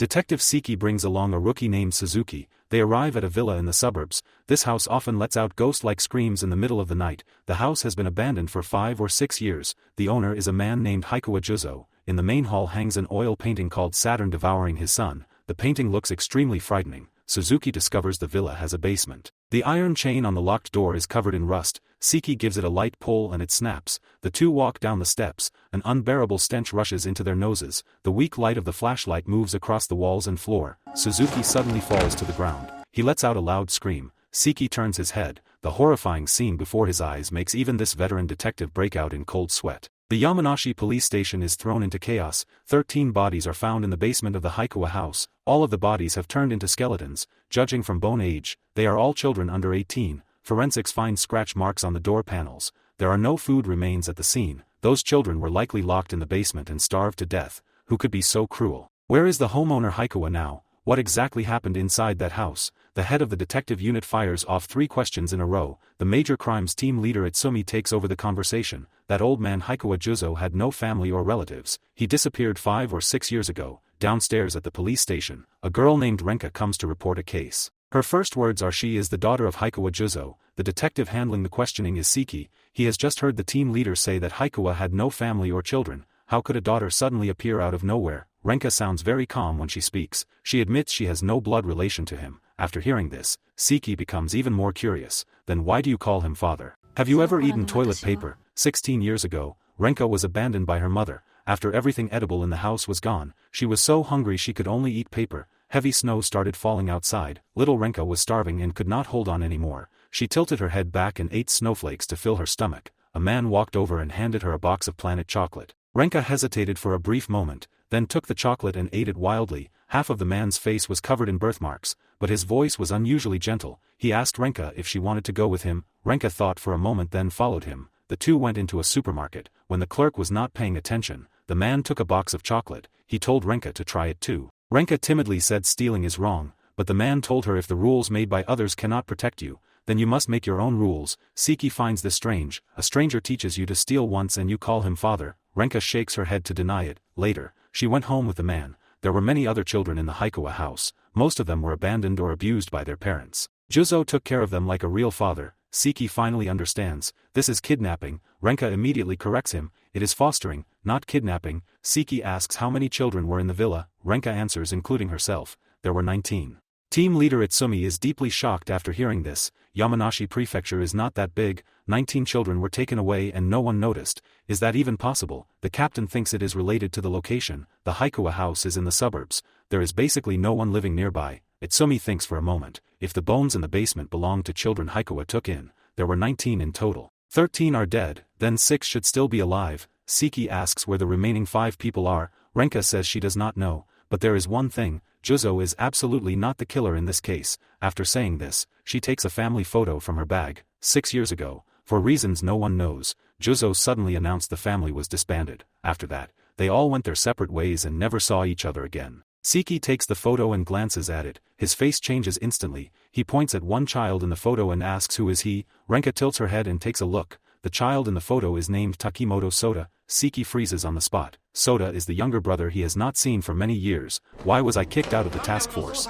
Detective Siki brings along a rookie named Suzuki. They arrive at a villa in the suburbs. This house often lets out ghost-like screams in the middle of the night. The house has been abandoned for 5 or 6 years. The owner is a man named Haiko Jizo. In the main hall hangs an oil painting called Saturn devouring his son. The painting looks extremely frightening. Suzuki discovers the villa has a basement. The iron chain on the locked door is covered in rust. Siki gives it a light pull and it snaps. The two walk down the steps. An unbearable stench rushes into their noses. The weak light of the flashlight moves across the walls and floor. Suzuki suddenly falls to the ground. He lets out a loud scream. Siki turns his head. The horrifying scene before his eyes makes even this veteran detective break out in cold sweat. The Yamanashi police station is thrown into chaos. 13 bodies are found in the basement of the Haiko house. All of the bodies have turned into skeletons. Judging from bone age, they are all children under 18. Forensics find scratch marks on the door panels. There are no food remains at the scene. Those children were likely locked in the basement and starved to death. Who could be so cruel? Where is the homeowner Haiko now? What exactly happened inside that house? The head of the detective unit fires off 3 questions in a row. The major crimes team leader Itsumi takes over the conversation. That old man Haiko Jizo had no family or relatives. He disappeared 5 or 6 years ago. Downstairs at the police station, a girl named Renka comes to report a case. Her first words are she is the daughter of Haiko Jizo. The detective handling the questioning is Siki. He has just heard the team leader say that Haiko had no family or children. How could a daughter suddenly appear out of nowhere? Renka sounds very calm when she speaks. She admits she has no blood relation to him. After hearing this, Siki becomes even more curious. Then why do you call him father? Have you ever eaten toilet paper? 16 years ago, Renka was abandoned by her mother. After everything edible in the house was gone, she was so hungry she could only eat paper. Heavy snow started falling outside. Little Renka was starving and could not hold on anymore. She tilted her head back and ate snowflakes to fill her stomach. A man walked over and handed her a box of Planet chocolate. Renka hesitated for a brief moment, then took the chocolate and ate it wildly. Half of the man's face was covered in birthmarks, but his voice was unusually gentle. He asked Renka if she wanted to go with him. Renka thought for a moment then followed him. The two went into a supermarket. When the clerk was not paying attention, the man took a box of chocolate. He told Renka to try it too. Renka timidly said stealing is wrong, but the man told her if the rules made by others cannot protect you, then you must make your own rules. Siki finds this strange. A stranger teaches you to steal once and you call him father. Renka shakes her head to deny it. Later, she went home with the man. There were many other children in the Haiko house. Most of them were abandoned or abused by their parents. Jizo took care of them like a real father. Siki finally understands. This is kidnapping. Renka immediately corrects him. It is fostering, not kidnapping. Siki asks how many children were in the villa. Renka answers including herself. There were 19. Team leader Itsumi is deeply shocked after hearing this. Yamanashi prefecture is not that big. 19 children were taken away and no one noticed. Is that even possible? The captain thinks it is related to the location. The Haiko house is in the suburbs. There is basically no one living nearby. Itsumi thinks for a moment. If the bones in the basement belonged to children Haiko took in, there were 19 in total. 13 are dead, then 6 should still be alive. Siki asks where the remaining 5 people are. Renka says she does not know, but there is one thing. Jizo is absolutely not the killer in this case. After saying this, she takes a family photo from her bag. 6 years ago, for reasons no one knows, Jizo suddenly announced the family was disbanded. After that, they all went their separate ways and never saw each other again. Siki takes the photo and glances at it. His face changes instantly. He points at one child in the photo and asks who is he. Renka tilts her head and takes a look. The child in the photo is named Takimoto Soda. Siki freezes on the spot. Soda is the younger brother he has not seen for many years. Why was I kicked out of the task force?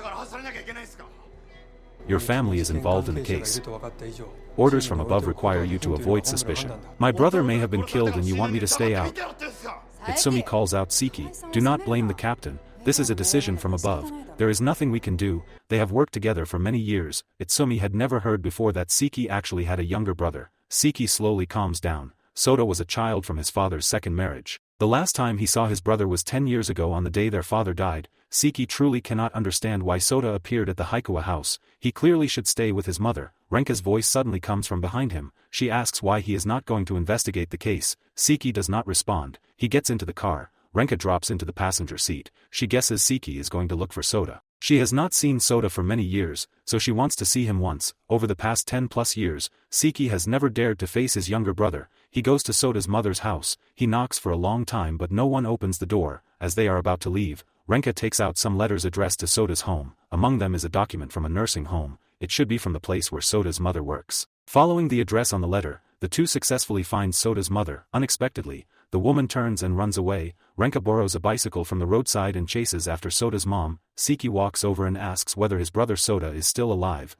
Your family is involved in the case. Orders from above require you to avoid suspicion. My brother may have been killed and you want me to stay out. Itsumi calls out Siki. Do not blame the captain. This is a decision from above. There is nothing we can do. They have worked together for many years. Itsumi had never heard before that Siki actually had a younger brother. Siki slowly calms down. Soda was a child from his father's second marriage. The last time he saw his brother was 10 years ago on the day their father died. Siki truly cannot understand why Soda appeared at the Haiko house. He clearly should stay with his mother. Renka's voice suddenly comes from behind him. She asks why he is not going to investigate the case. Siki does not respond. He gets into the car. Renka drops into the passenger seat. She guesses Siki is going to look for Soda. She has not seen Soda for many years, so she wants to see him once. Over the past 10+ years, Siki has never dared to face his younger brother. He goes to Soda's mother's house. He knocks for a long time but no one opens the door. As they are about to leave, Renka takes out some letters addressed to Soda's home. Among them is a document from a nursing home. It should be from the place where Soda's mother works. Following the address on the letter, the two successfully find Soda's mother. Unexpectedly, the woman turns and runs away. Renka borrows a bicycle from the roadside and chases after Soda's mom. Siki walks over and asks whether his brother Soda is still alive.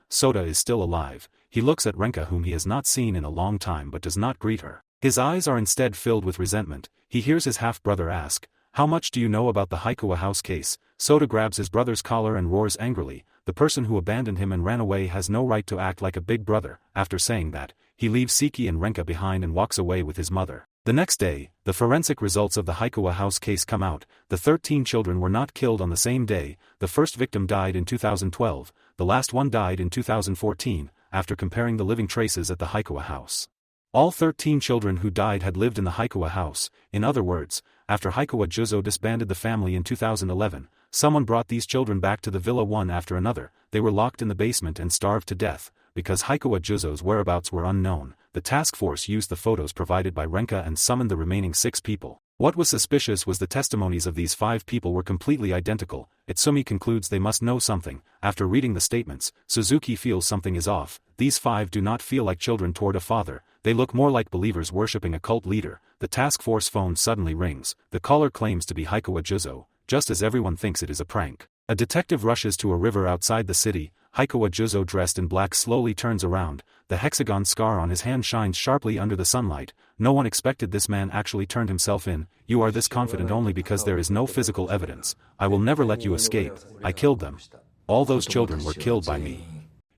Soda is still alive. He looks at Renka, whom he has not seen in a long time, but does not greet her. His eyes are instead filled with resentment. He hears his half-brother ask, "How much do you know about the Haiko house case?" Soda grabs his brother's collar and roars angrily. The person who abandoned him and ran away has no right to act like a big brother. After saying that, he leaves Siki and Renka behind and walks away with his mother. The next day, the forensic results of the Haiko house case come out. The 13 children were not killed on the same day. The first victim died in 2012, the last one died in 2014, after comparing the living traces at the Haiko house. All 13 children who died had lived in the Haiko house. In other words, after Haiko Jizo disbanded the family in 2011, someone brought these children back to the villa one after another. They were locked in the basement and starved to death. Because Haiko Jizo's whereabouts were unknown, the task force used the photos provided by Renka and summoned the remaining 6 people. What was suspicious was the testimonies of these 5 people were completely identical. Itsumi concludes they must know something. After reading the statements, Suzuki feels something is off. These 5 do not feel like children toward a father. They look more like believers worshipping a cult leader. The task force phone suddenly rings. The caller claims to be Haiko Jizo, just as everyone thinks it is a prank. A detective rushes to a river outside the city. Haiko Jizo, dressed in black, slowly turns around. The hexagon scar on his hand shines sharply under the sunlight. No one expected this man actually turned himself in. "You are this confident only because there is no physical evidence. I will never let you escape. I killed them. All those children were killed by me."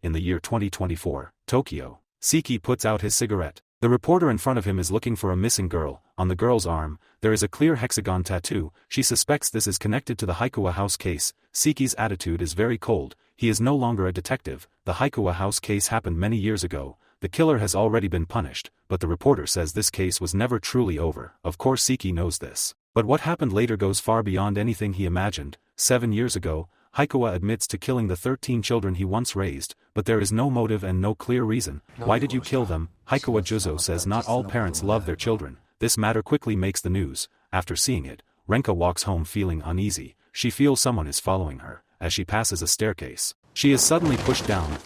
In the year 2024, Tokyo. Siki puts out his cigarette. The reporter in front of him is looking for a missing girl. On the girl's arm, there is a clear hexagon tattoo. She suspects this is connected to the Haiko house case. Siki's attitude is very cold. He is no longer a detective. The Haiko house case happened many years ago. The killer has already been punished, but the reporter says this case was never truly over. Of course Siki knows this. But what happened later goes far beyond anything he imagined. 7 years ago, Haiko admits to killing the 13 children he once raised, but there is no motive and no clear reason. "Why did you kill them?" Haiko Jizo says not all parents love their children. This matter quickly makes the news. After seeing it, Renka walks home feeling uneasy. She feels someone is following her. As she passes a staircase, she is suddenly pushed down.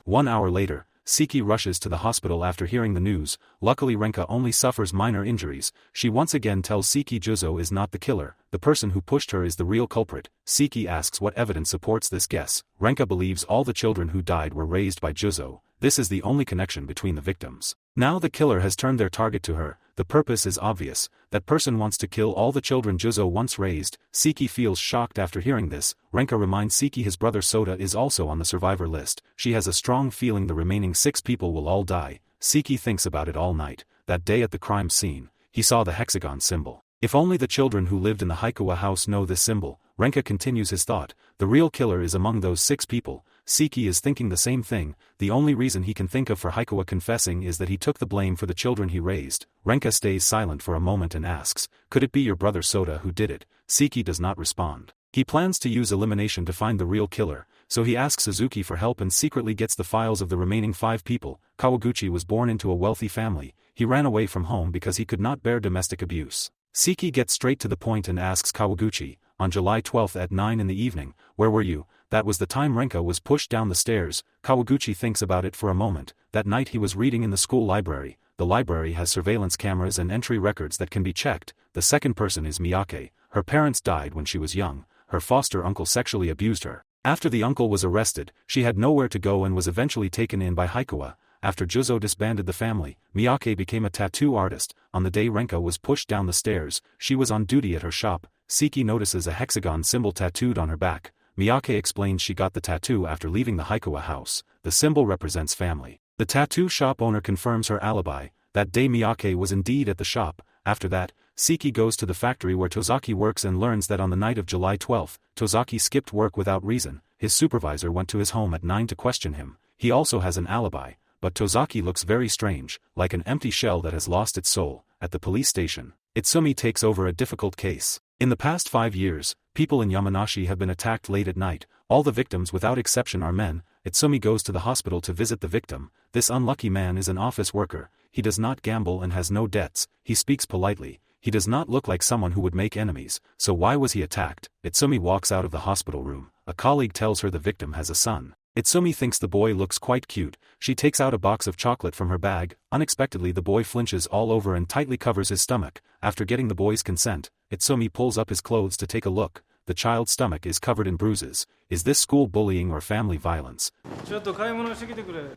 1 hour later, Siki rushes to the hospital after hearing the news. Luckily Renka only suffers minor injuries. She once again tells Siki Jizo is not the killer. The person who pushed her is the real culprit. Siki asks what evidence supports this guess. Renka believes all the children who died were raised by Jizo. This is the only connection between the victims. Now the killer has turned their target to her. The purpose is obvious. That person wants to kill all the children Jizo once raised. Siki feels shocked after hearing this. Renka reminds Siki his brother Soda is also on the survivor list. She has a strong feeling the remaining 6 people will all die. Siki thinks about it all night. That day at the crime scene, he saw the hexagon symbol. If only the children who lived in the Haiko house know this symbol. Renka continues his thought. The real killer is among those 6 people. Siki is thinking the same thing. The only reason he can think of for Haiko confessing is that he took the blame for the children he raised. Renka stays silent for a moment and asks, "Could it be your brother Soda who did it?" Siki does not respond. He plans to use elimination to find the real killer, so he asks Suzuki for help and secretly gets the files of the remaining 5 people. Kawaguchi was born into a wealthy family. He ran away from home because he could not bear domestic abuse. Siki gets straight to the point and asks Kawaguchi, "On July 12th at 9 in the evening, where were you?" That was the time Renka was pushed down the stairs. Kawaguchi thinks about it for a moment. That night he was reading in the school library. The library has surveillance cameras and entry records that can be checked. The second person is Miyak. Her parents died when she was young. Her foster uncle sexually abused her. After the uncle was arrested, she had nowhere to go and was eventually taken in by Haiko. After Jizo disbanded the family, Miyak became a tattoo artist. On the day Renka was pushed down the stairs, she was on duty at her shop. Siki notices a hexagon symbol tattooed on her back. Miyak explains she got the tattoo after leaving the Haiko house. The symbol represents family. The tattoo shop owner confirms her alibi. That day Miyak was indeed at the shop. After that, Siki goes to the factory where Tozaki works and learns that on the night of July 12th, Tozaki skipped work without reason. His supervisor went to his home at 9 to question him. He also has an alibi, but Tozaki looks very strange, like an empty shell that has lost its soul. At the police station, Itsumi takes over a difficult case. In the past 5 years, people in Yamanashi have been attacked late at night. All the victims without exception are men. Itsumi goes to the hospital to visit the victim. This unlucky man is an office worker. He does not gamble and has no debts. He speaks politely. He does not look like someone who would make enemies. So why was he attacked? Itsumi walks out of the hospital room. A colleague tells her the victim has a son. Itsumi thinks the boy looks quite cute. She takes out a box of chocolate from her bag. Unexpectedly the boy flinches all over and tightly covers his stomach. After getting the boy's consent, Itsumi pulls up his clothes to take a look. The child's stomach is covered in bruises. Is this school bullying or family violence?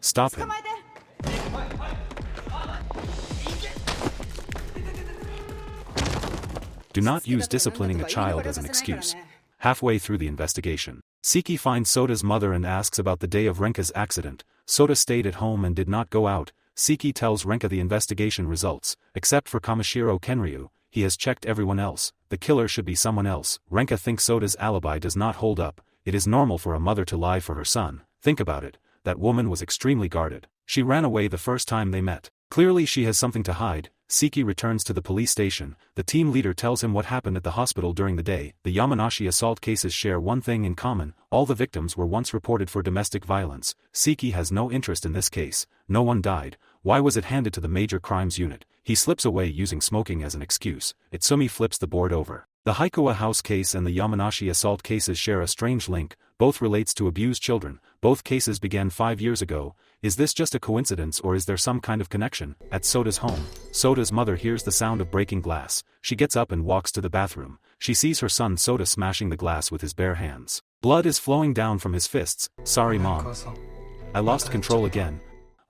Stop him. Do not use disciplining a child as an excuse. Halfway through the investigation, Siki finds Soda's mother and asks about the day of Renka's accident. Soda stayed at home and did not go out. Siki tells Renka the investigation results. Except for Kamishiro Kenryu, he has checked everyone else. The killer should be someone else. Renka thinks Soda's alibi does not hold up. It is normal for a mother to lie for her son. Think about it. That woman was extremely guarded. She ran away the first time they met. Clearly she has something to hide. Siki returns to the police station. The team leader tells him what happened at the hospital during the day. The Yamanashi assault cases share one thing in common. All the victims were once reported for domestic violence. Siki has no interest in this case. No one died. Why was it handed to the major crimes unit? He slips away using smoking as an excuse. Itsumi flips the board over. The Haiko house case and the Yamanashi assault cases share a strange link. Both relates to abused children. Both cases began 5 years ago. Is this just a coincidence or is there some kind of connection? At Soda's home, Soda's mother hears the sound of breaking glass. She gets up and walks to the bathroom. She sees her son Soda smashing the glass with his bare hands. Blood is flowing down from his fists. Sorry mom. I lost control again.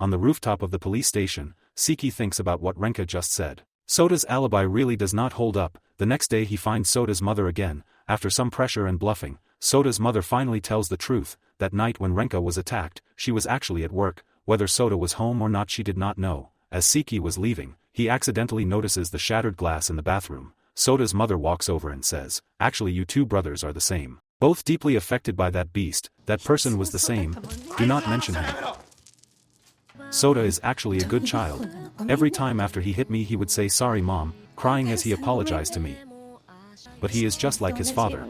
On the rooftop of the police station, Siki thinks about what Renka just said. Soda's alibi really does not hold up. The next day he finds Soda's mother again. After some pressure and bluffing, Soda's mother finally tells the truth. That night when Renka was attacked, she was actually at work. Whether Soda was home or not she did not know. As Siki was leaving, he accidentally notices the shattered glass in the bathroom. Soda's mother walks over and says, "Actually you two brothers are the same. Both deeply affected by that beast. That person was the same. Do not mention him." Soda is actually a good child. Every time after he hit me he would say sorry mom, crying as he apologized to me. But he is just like his father.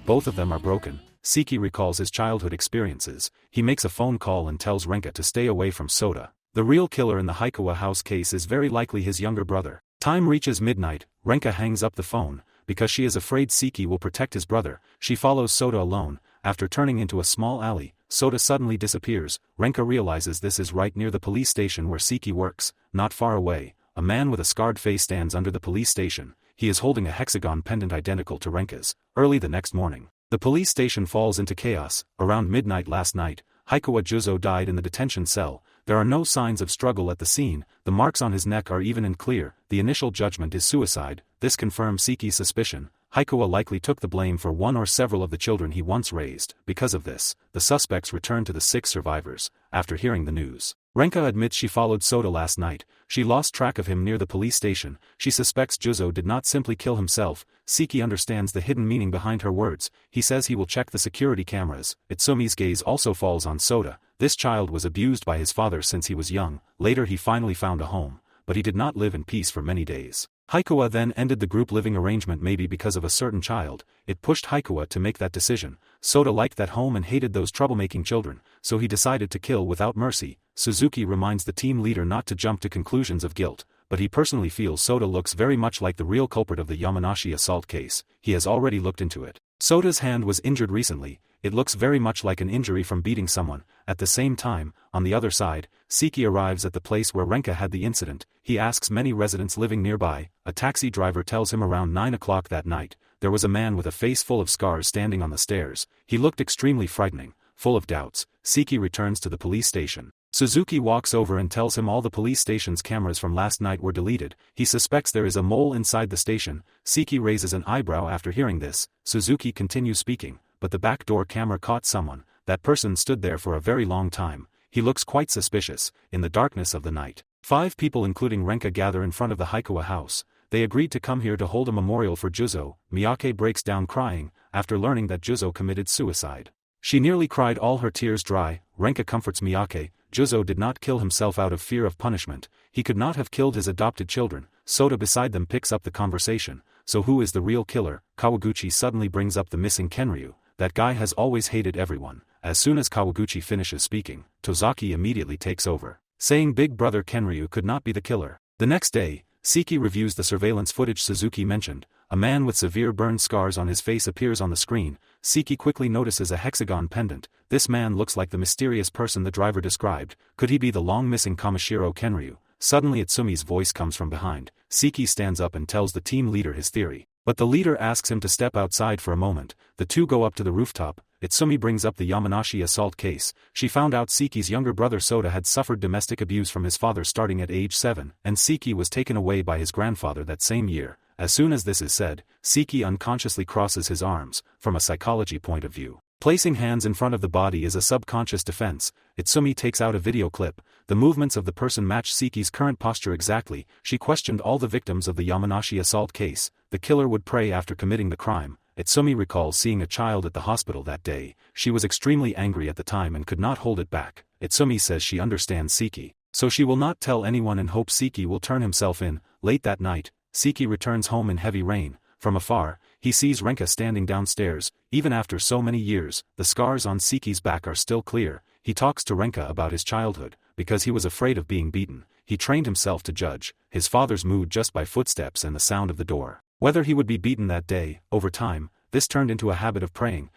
Both of them are broken. Siki recalls his childhood experiences. He makes a phone call and tells Renka to stay away from Soda. The real killer in the Haiko house case is very likely his younger brother. Time reaches midnight. Renka hangs up the phone. Because she is afraid Siki will protect his brother, she follows Soda alone. After turning into a small alley, Soda suddenly disappears. Renka realizes this is right near the police station where Siki works. Not far away, a man with a scarred face stands under the police station. He is holding a hexagon pendant identical to Renka's. Early the next morning, the police station falls into chaos. Around midnight last night, Haiko Jizo died in the detention cell. There are no signs of struggle at the scene. The marks on his neck are even and clear. The initial judgment is suicide. This confirms Siki's suspicion. Haiko likely took the blame for one or several of the children he once raised. Because of this, the suspects return to the 6 survivors. After hearing the news, Renka admits she followed Soda last night. She lost track of him near the police station. She suspects Jizo did not simply kill himself. Siki understands the hidden meaning behind her words. He says he will check the security cameras. Itsumi's gaze also falls on Soda. This child was abused by his father since he was young. Later he finally found a home, but he did not live in peace for many days. Haiko then ended the group living arrangement maybe because of a certain child. It pushed Haiko to make that decision. Soda liked that home and hated those troublemaking children, so he decided to kill without mercy. Suzuki reminds the team leader not to jump to conclusions of guilt, but he personally feels Soda looks very much like the real culprit of the Yamanashi assault case. He has already looked into it. Soda's hand was injured recently. It looks very much like an injury from beating someone. At the same time, on the other side, Siki arrives at the place where Renka had the incident. He asks many residents living nearby. A taxi driver tells him around 9 o'clock that night, there was a man with a face full of scars standing on the stairs. He looked extremely frightening. Full of doubts, Siki returns to the police station. Suzuki walks over and tells him all the police station's cameras from last night were deleted. He suspects there is a mole inside the station. Siki raises an eyebrow after hearing this. Suzuki continues speaking, but the back door camera caught someone. That person stood there for a very long time. He looks quite suspicious. In the darkness of the night, 5 people including Renka gather in front of the Haiko house. They agreed to come here to hold a memorial for Jizo. Miyak breaks down crying, after learning that Jizo committed suicide. She nearly cried all her tears dry. Renka comforts Miyak. Jizo did not kill himself out of fear of punishment. He could not have killed his adopted children. Soda beside them picks up the conversation. So who is the real killer? Kawaguchi suddenly brings up the missing Kenryu. That guy has always hated everyone. As soon as Kawaguchi finishes speaking, Tozaki immediately takes over, saying Big Brother Kenryu could not be the killer. The next day, Siki reviews the surveillance footage Suzuki mentioned. A man with severe burn scars on his face appears on the screen. Siki quickly notices a hexagon pendant. This man looks like the mysterious person the driver described. Could he be the long-missing Kamishiro Kenryu? Suddenly Itsumi's voice comes from behind. Siki stands up and tells the team leader his theory. But the leader asks him to step outside for a moment. The two go up to the rooftop. Itsumi brings up the Yamanashi assault case. She found out Siki's younger brother Soda had suffered domestic abuse from his father starting at age 7, and Siki was taken away by his grandfather that same year. As soon as this is said, Siki unconsciously crosses his arms. From a psychology point of view, placing hands in front of the body is a subconscious defense. Itsumi takes out a video clip. The movements of the person match Siki's current posture exactly. She questioned all the victims of the Yamanashi assault case. The killer would pray after committing the crime. Itsumi recalls seeing a child at the hospital that day. She was extremely angry at the time and could not hold it back. Itsumi says she understands Siki, so she will not tell anyone and hopes Siki will turn himself in. Late that night, Siki returns home in heavy rain. From afar, he sees Renka standing downstairs. Even after so many years, the scars on Siki's back are still clear. He talks to Renka about his childhood. Because he was afraid of being beaten, he trained himself to judge his father's mood just by footsteps and the sound of the door. Whether he would be beaten that day. Over time, this turned into a habit of praying.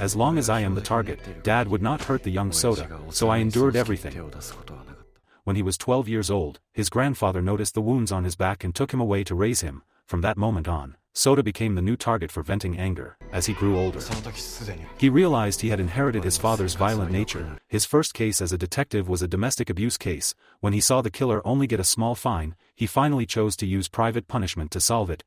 As long as I am the target, Dad would not hurt the young Soda, so I endured everything. When he was 12 years old, his grandfather noticed the wounds on his back and took him away to raise him. From that moment on, Soda became the new target for venting anger. As he grew older, he realized he had inherited his father's violent nature. His first case as a detective was a domestic abuse case. When he saw the killer only get a small fine, he finally chose to use private punishment to solve it.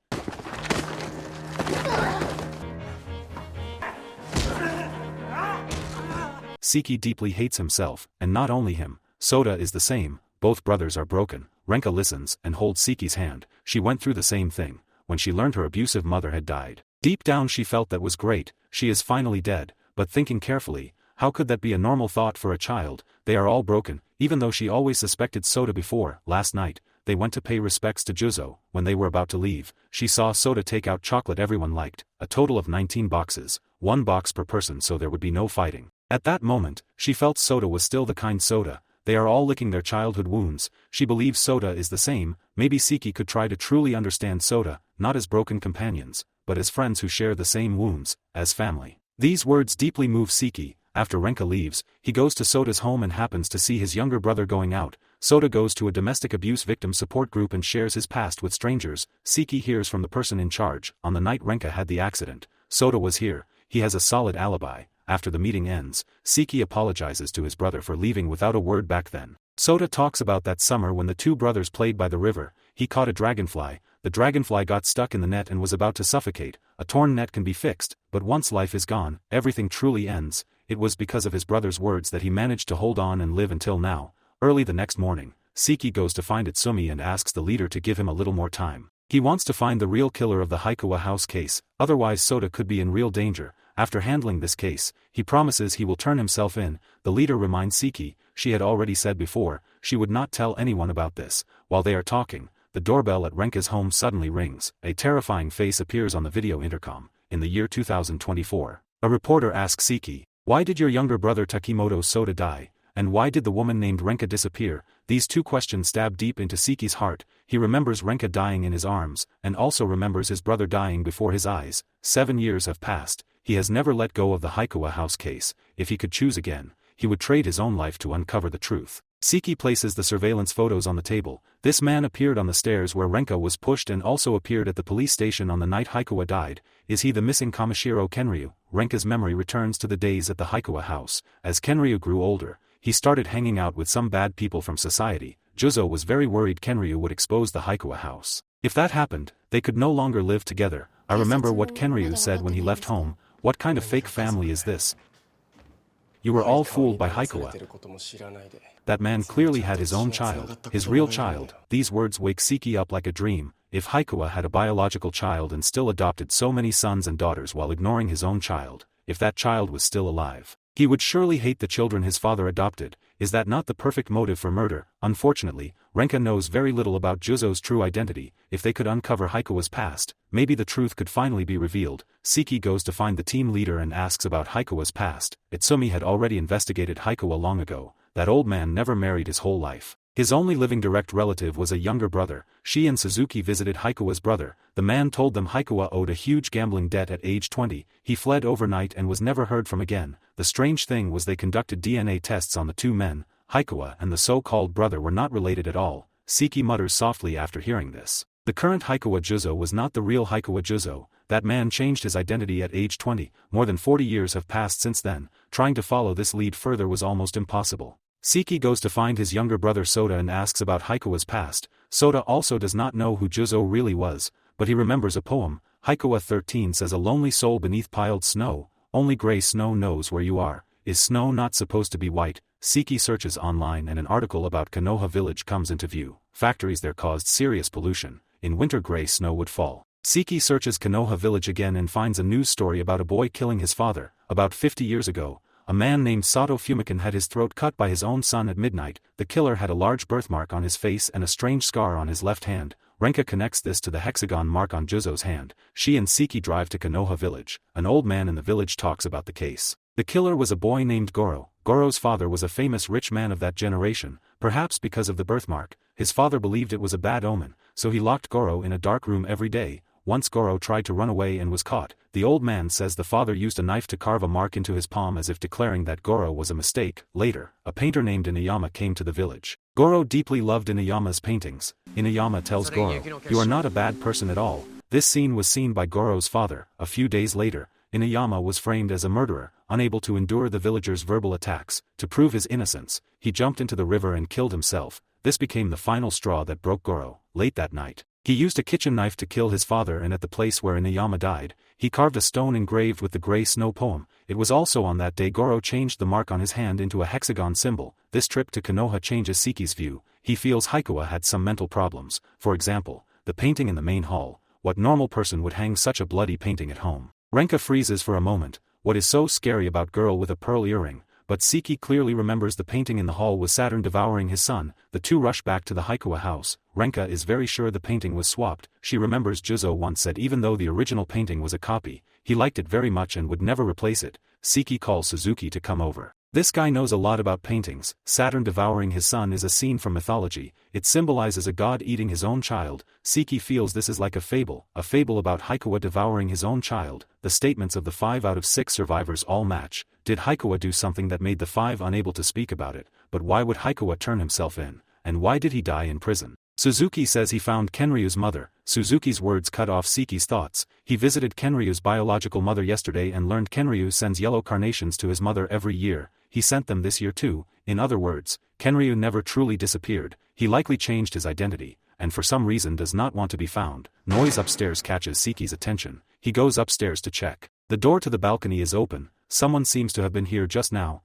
Siki deeply hates himself, and not only him. Soda is the same. Both brothers are broken. Renka listens and holds Siki's hand. She went through the same thing. When she learned her abusive mother had died, deep down she felt that was great. She is finally dead. But thinking carefully, how could that be a normal thought for a child? They are all broken, even though she always suspected Soda before. Last night, they went to pay respects to Jizo. When they were about to leave, she saw Soda take out chocolate everyone liked, a total of 19 boxes, 1 box per person, so there would be no fighting. At that moment, she felt Soda was still the kind Soda. They are all licking their childhood wounds. She believes Soda is the same. Maybe Siki could try to truly understand Soda, not as broken companions, but as friends who share the same wounds, as family. These words deeply move Siki. After Renka leaves, he goes to Soda's home and happens to see his younger brother going out. Soda goes to a domestic abuse victim support group and shares his past with strangers. Siki hears from the person in charge. On the night Renka had the accident, Soda was here. He has a solid alibi. After the meeting ends, Siki apologizes to his brother for leaving without a word back then. Soda talks about that summer when the two brothers played by the river. He caught a dragonfly. The dragonfly got stuck in the net and was about to suffocate. A torn net can be fixed, but once life is gone, everything truly ends. It was because of his brother's words that he managed to hold on and live until now. Early the next morning, Siki goes to find Itsumi and asks the leader to give him a little more time. He wants to find the real killer of the Haiko house case, otherwise Soda could be in real danger. After handling this case, he promises he will turn himself in. The leader reminds Siki, she had already said before, she would not tell anyone about this. While they are talking, the doorbell at Renka's home suddenly rings. A terrifying face appears on the video intercom. In the year 2024, a reporter asks Siki, why did your younger brother Takimoto Soda die? And why did the woman named Renka disappear? These two questions stab deep into Siki's heart. He remembers Renka dying in his arms, and also remembers his brother dying before his eyes. 7 years have passed. He has never let go of the Haiko house case. If he could choose again, he would trade his own life to uncover the truth. Siki places the surveillance photos on the table. This man appeared on the stairs where Renka was pushed and also appeared at the police station on the night Haiko died. Is he the missing Kamishiro Kenryu? Renka's memory returns to the days at the Haiko house. As Kenryu grew older, he started hanging out with some bad people from society. Jizo was very worried Kenryu would expose the Haiko house. If that happened, they could no longer live together. I remember what Kenryu said when he left home. What kind of fake family is this? You were all fooled by Haiko. That man clearly had his own child, his real child. These words wake Siki up like a dream. If Haiko had a biological child and still adopted so many sons and daughters while ignoring his own child, if that child was still alive, he would surely hate the children his father adopted. Is that not the perfect motive for murder? Unfortunately, Renka knows very little about Jizo's true identity. If they could uncover Haiko's past, maybe the truth could finally be revealed. Siki goes to find the team leader and asks about Haiko's past. Itsumi had already investigated Haiko long ago. that old man never married his whole life. His only living direct relative was a younger brother. She and Suzuki visited Haiko's brother. The man told them Haiko owed a huge gambling debt at age 20. He fled overnight and was never heard from again. The strange thing was they conducted DNA tests on the two men. Haiko and the so-called brother were not related at all. Siki mutters softly after hearing this. The current Haiko Jizo was not the real Haiko Jizo. That man changed his identity at age 20. More than 40 years have passed since then. Trying to follow this lead further was almost impossible. Siki goes to find his younger brother Soda and asks about Haiko's past. Soda also does not know who Jizo really was, but he remembers a poem. Haiko 13 says, a lonely soul beneath piled snow, only gray snow knows where you are. Is snow not supposed to be white? Siki searches online and an article about Kenoha village comes into view. Factories there caused serious pollution. In winter gray snow would fall. Siki searches Kenoha village again and finds a news story about a boy killing his father. About 50 years ago, a man named Sato Fumikin had his throat cut by his own son at midnight. The killer had a large birthmark on his face and a strange scar on his left hand. Renka connects this to the hexagon mark on Jizo's hand. She and Siki drive to Kenoha village. An old man in the village talks about the case. The killer was a boy named Goro. Goro's father was a famous rich man of that generation, perhaps because of the birthmark. His father believed it was a bad omen, so he locked Goro in a dark room every day. Once Goro tried to run away and was caught. The old man says the father used a knife to carve a mark into his palm as if declaring that Goro was a mistake. Later, a painter named Inuyama came to the village. Goro deeply loved Inuyama's paintings. Inuyama tells Goro, "You are not a bad person at all." This scene was seen by Goro's father. A few days later, Inuyama was framed as a murderer, unable to endure the villagers' verbal attacks. To prove his innocence, he jumped into the river and killed himself. This became the final straw that broke Goro. Late that night, he used a kitchen knife to kill his father, and at the place where Inuyama died, he carved a stone engraved with the Grey Snow poem. It was also on that day Goro changed the mark on his hand into a hexagon symbol. This trip to Kenoha changes Siki's view. He feels Haiko had some mental problems. For example, the painting in the main hall. What normal person would hang such a bloody painting at home? Renka freezes for a moment. What is so scary about girl with a pearl earring? But Siki clearly remembers the painting in the hall was Saturn devouring his son. The two rush back to the Haiko house. Renka is very sure the painting was swapped. She remembers Jizo once said even though the original painting was a copy, he liked it very much and would never replace it. Siki calls Suzuki to come over. This guy knows a lot about paintings. Saturn devouring his son is a scene from mythology. It symbolizes a god eating his own child. Siki feels this is like a fable about Haiko devouring his own child. The statements of the 5 out of 6 survivors all match. Did Haiko do something that made the 5 unable to speak about it? But why would Haiko turn himself in? And why did he die in prison? Suzuki says he found Kenryu's mother. Suzuki's words cut off Siki's thoughts. He visited Kenryu's biological mother yesterday and learned Kenryu sends yellow carnations to his mother every year. He sent them this year too. In other words, Kenryu never truly disappeared. He likely changed his identity, and for some reason does not want to be found. Noise upstairs catches Siki's attention. He goes upstairs to check. The door to the balcony is open. Someone seems to have been here just now.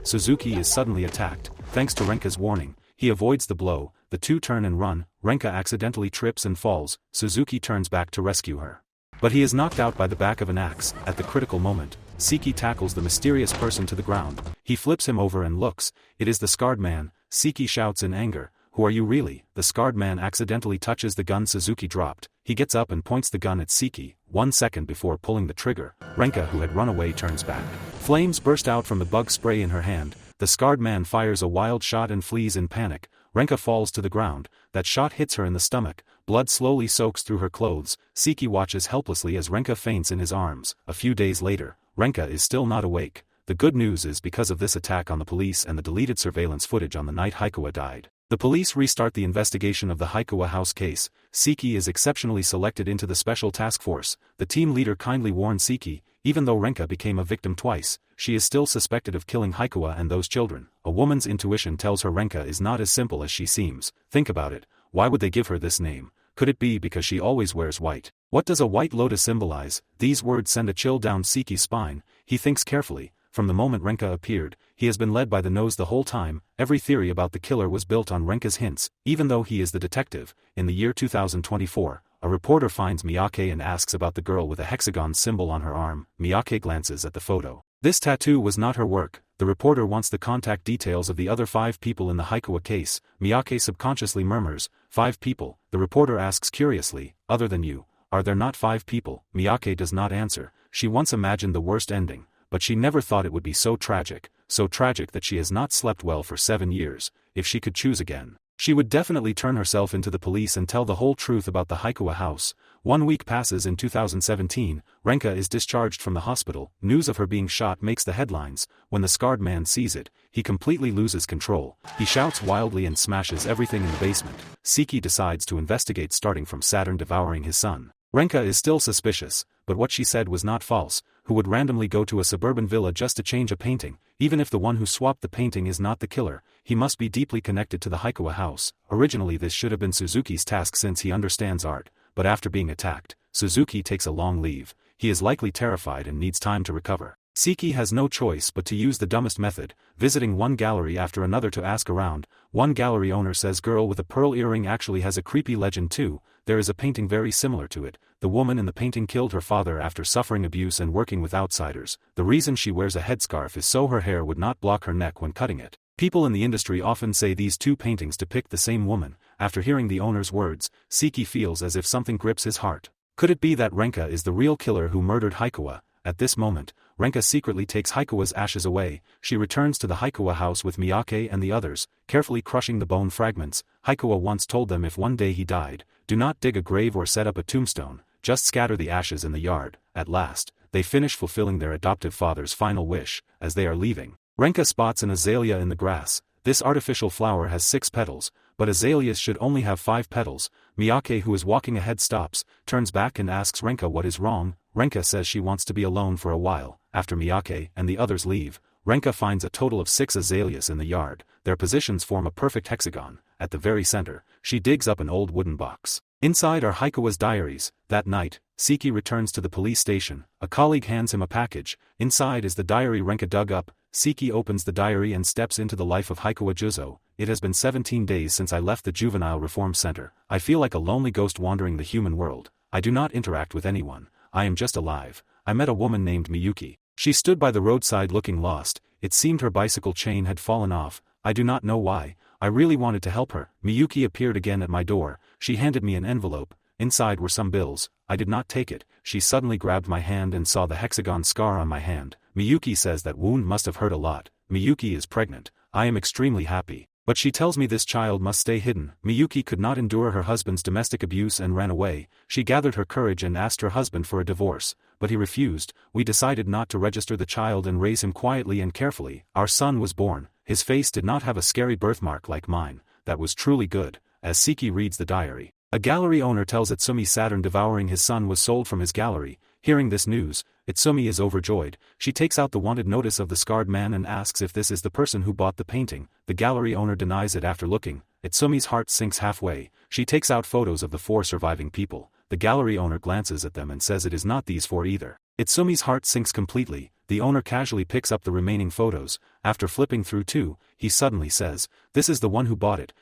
Suzuki is suddenly attacked. Thanks to Renka's warning, he avoids the blow. The two turn and run. Renka accidentally trips and falls. Suzuki turns back to rescue her. But he is knocked out by the back of an axe. At the critical moment, Siki tackles the mysterious person to the ground. He flips him over and looks. It is the scarred man. Siki shouts in anger, "Who are you really?" The scarred man accidentally touches the gun Suzuki dropped. He gets up and points the gun at Siki. 1 second before pulling the trigger, Renka, who had run away, turns back. Flames burst out from the bug spray in her hand. The scarred man fires a wild shot and flees in panic. Renka falls to the ground. That shot hits her in the stomach. Blood slowly soaks through her clothes. Siki watches helplessly as Renka faints in his arms. A few days later, Renka is still not awake. The good news is because of this attack on the police and the deleted surveillance footage on the night Haiko died, the police restart the investigation of the Haiko house case. Siki is exceptionally selected into the special task force. The team leader kindly warned Siki, even though Renka became a victim twice, she is still suspected of killing Haiko and those children. A woman's intuition tells her Renka is not as simple as she seems. Think about it. Why would they give her this name? Could it be because she always wears white? What does a white lotus symbolize? These words send a chill down Siki's spine. He thinks carefully. From the moment Renka appeared, he has been led by the nose the whole time. Every theory about the killer was built on Renka's hints, even though he is the detective. In the year 2024, a reporter finds Miyak and asks about the girl with a hexagon symbol on her arm. Miyak glances at the photo. This tattoo was not her work. The reporter wants the contact details of the other 5 people in the Haiko case. Miyak subconsciously murmurs, 5 people. The reporter asks curiously, other than you, are there not 5 people? Miyak does not answer. She once imagined the worst ending, but she never thought it would be so tragic. so tragic that she has not slept well for 7 years. If she could choose again, she would definitely turn herself into the police and tell the whole truth about the Haiko house. 1 week passes in 2017, Renka is discharged from the hospital. News of her being shot makes the headlines. When the scarred man sees it, he completely loses control. He shouts wildly and smashes everything in the basement. Siki decides to investigate, starting from Saturn devouring his son. Renka is still suspicious, but what she said was not false. Who would randomly go to a suburban villa just to change a painting? Even if the one who swapped the painting is not the killer, he must be deeply connected to the Haiko house. Originally this should have been Suzuki's task since he understands art, but after being attacked, Suzuki takes a long leave. He is likely terrified and needs time to recover. Siki has no choice but to use the dumbest method, visiting one gallery after another to ask around. One gallery owner says girl with a pearl earring actually has a creepy legend too. There is a painting very similar to it. The woman in the painting killed her father after suffering abuse and working with outsiders. The reason she wears a headscarf is so her hair would not block her neck when cutting it. People in the industry often say these two paintings depict the same woman. After hearing the owner's words, Siki feels as if something grips his heart. Could it be that Renka is the real killer who murdered Haiko? At this moment, Renka secretly takes Haiko's ashes away. She returns to the Haiko house with Miyak and the others, carefully crushing the bone fragments. Haiko once told them if one day he died, do not dig a grave or set up a tombstone, just scatter the ashes in the yard. At last, they finish fulfilling their adoptive father's final wish. As they are leaving, Renka spots an azalea in the grass. This artificial flower has 6 petals, but azaleas should only have 5 petals. Miyak, who is walking ahead, stops, turns back and asks Renka what is wrong. Renka says she wants to be alone for a while. After Miyak and the others leave, Renka finds a total of 6 azaleas in the yard. Their positions form a perfect hexagon. At the very center, she digs up an old wooden box. Inside are Haiko's diaries. That night, Siki returns to the police station. A colleague hands him a package. Inside is the diary Renka dug up. Siki opens the diary and steps into the life of Haiko Jizo. It has been 17 days since I left the juvenile reform center. I feel like a lonely ghost wandering the human world. I do not interact with anyone. I am just alive. I met a woman named Miyuki. She stood by the roadside looking lost. It seemed her bicycle chain had fallen off. I do not know why. I really wanted to help her. Miyuki appeared again at my door. She handed me an envelope. Inside were some bills. I did not take it. She suddenly grabbed my hand and saw the hexagon scar on my hand. Miyuki says that wound must have hurt a lot. Miyuki is pregnant. I am extremely happy. But she tells me this child must stay hidden. Miyuki could not endure her husband's domestic abuse and ran away. She gathered her courage and asked her husband for a divorce, but he refused. We decided not to register the child and raise him quietly and carefully. Our son was born. His face did not have a scary birthmark like mine. That was truly good. As Siki reads the diary, a gallery owner tells Itsumi Saturn devouring his son was sold from his gallery. Hearing this news, Itsumi is overjoyed. She takes out the wanted notice of the scarred man and asks if this is the person who bought the painting. The gallery owner denies it after looking. Itsumi's heart sinks halfway. She takes out photos of the 4 surviving people. The gallery owner glances at them and says it is not these 4 either. Itsumi's heart sinks completely. The owner casually picks up the remaining photos. After flipping through 2, he suddenly says, "This is the one who bought it."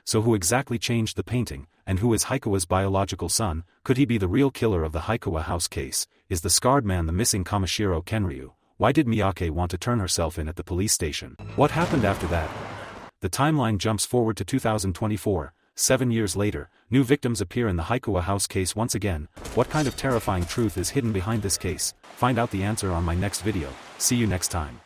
So who exactly changed the painting, and who is Haiko's biological son? Could he be the real killer of the Haiko house case? Is the scarred man the missing Kamishiro Kenryu? Why did Miyak want to turn herself in at the police station? What happened after that? The timeline jumps forward to 2024. 7 years later, new victims appear in the Haiko house case once again. What kind of terrifying truth is hidden behind this case? Find out the answer on my next video. See you next time.